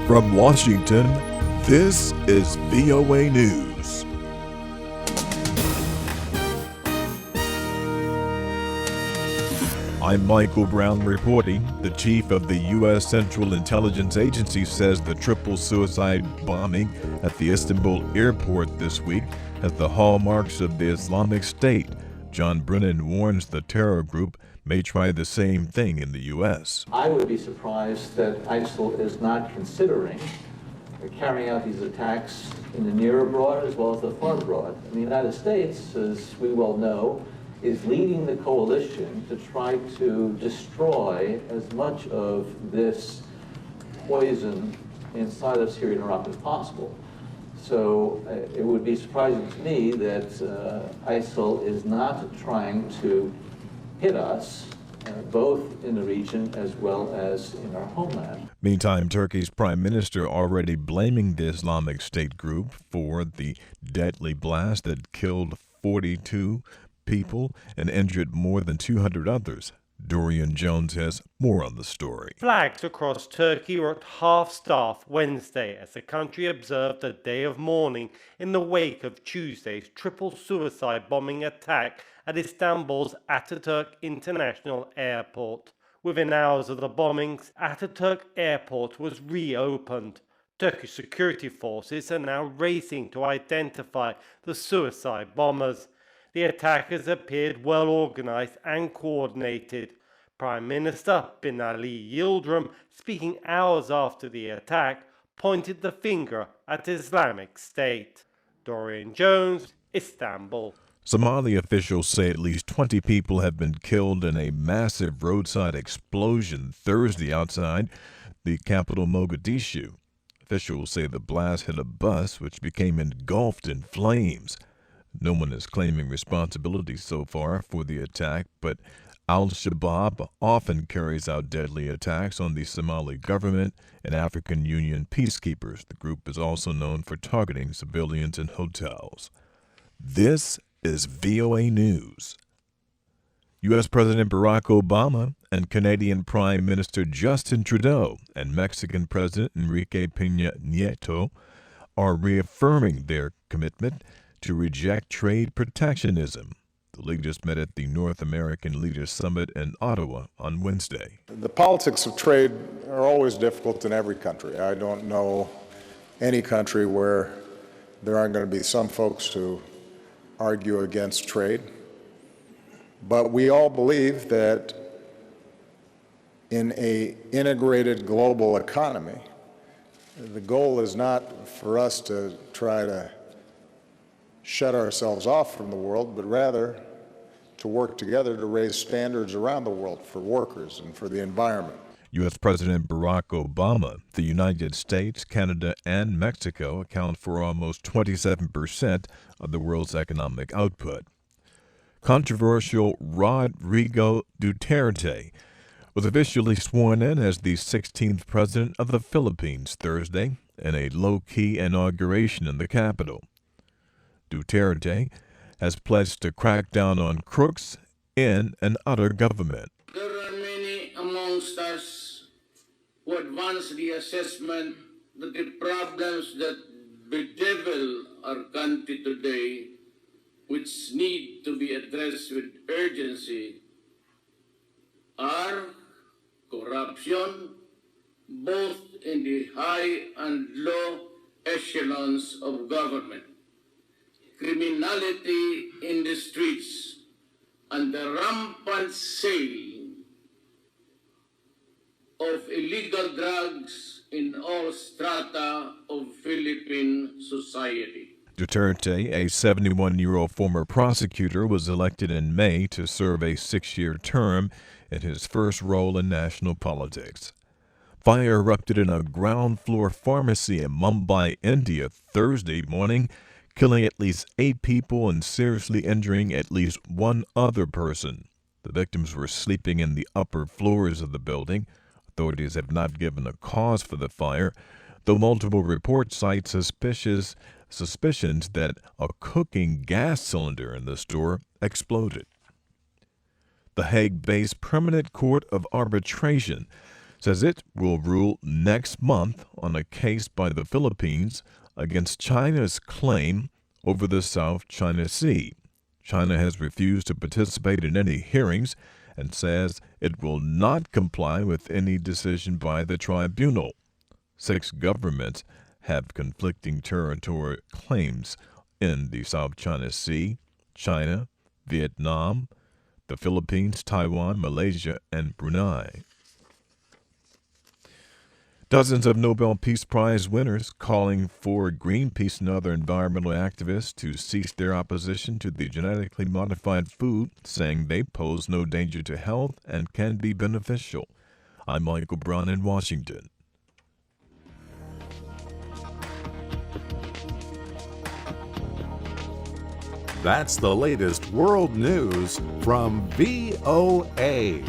From Washington, this is VOA News. I'm Michael Brown reporting. The chief of the U.S. Central Intelligence Agency says the triple suicide bombing at the Istanbul airport this week has the hallmarks of the Islamic State. John Brennan warns the terror group may try the same thing in the U.S. I would be surprised that ISIL is not considering carrying out these attacks in the near abroad as well as the far abroad. And the United States, as we well know, is leading the coalition to try to destroy as much of this poison inside of Syria and Iraq as possible. So it would be surprising to me that ISIL is not trying to hit us, both in the region as well as in our homeland. Meantime, Turkey's prime minister already blaming the Islamic State group for the deadly blast that killed 42 people and injured more than 200 others. Dorian Jones has more on the story. Flags across Turkey were at half-staff Wednesday as the country observed a day of mourning in the wake of Tuesday's triple suicide bombing attack at Istanbul's Ataturk International Airport. Within hours of the bombings, Ataturk Airport was reopened. Turkish security forces are now racing to identify the suicide bombers. The attackers appeared well organized and coordinated. Prime Minister Bin Ali Yildirim, speaking hours after the attack, pointed the finger at Islamic State. Dorian Jones, Istanbul. Somali officials say at least 20 people have been killed in a massive roadside explosion Thursday outside the capital Mogadishu. Officials say the blast hit a bus which became engulfed in flames. No one is claiming responsibility so far for the attack, but Al-Shabaab often carries out deadly attacks on the Somali government and African Union peacekeepers. The group is also known for targeting civilians in hotels. This is VOA News. U.S. President Barack Obama and Canadian Prime Minister Justin Trudeau and Mexican President Enrique Peña Nieto are reaffirming their commitment to reject trade protectionism. The leaders met at the North American Leaders Summit in Ottawa on Wednesday. The politics of trade are always difficult in every country. I don't know any country where there aren't going to be some folks who argue against trade. But we all believe that in an integrated global economy, the goal is not for us to try to shut ourselves off from the world, but rather to work together to raise standards around the world for workers and for the environment. U.S. President Barack Obama, the United States, Canada, and Mexico account for almost 27% of the world's economic output. Controversial Rodrigo Duterte was officially sworn in as the 16th president of the Philippines Thursday in a low-key inauguration in the capital. Duterte has pledged to crack down on crooks in and out of government. There are many amongst us who advance the assessment that the problems that bedevil our country today, which need to be addressed with urgency, are corruption, both in the high and low echelons of government, criminality in the streets, and the rampant sale of illegal drugs in all strata of Philippine society. Duterte, a 71-year-old former prosecutor, was elected in May to serve a 6-year term in his first role in national politics. Fire erupted in a ground-floor pharmacy in Mumbai, India, Thursday morning, killing at least 8 people and seriously injuring at least one other person. The victims were sleeping in the upper floors of the building. Authorities have not given a cause for the fire, though multiple reports cite suspicions that a cooking gas cylinder in the store exploded. The Hague-based Permanent Court of Arbitration says it will rule next month on a case by the Philippines against China's claim over the South China Sea. China has refused to participate in any hearings and says it will not comply with any decision by the tribunal. 6 governments have conflicting territorial claims in the South China Sea: China, Vietnam, the Philippines, Taiwan, Malaysia, and Brunei. Dozens of Nobel Peace Prize winners calling for Greenpeace and other environmental activists to cease their opposition to the genetically modified food, saying they pose no danger to health and can be beneficial. I'm Michael Brown in Washington. That's the latest world news from VOA.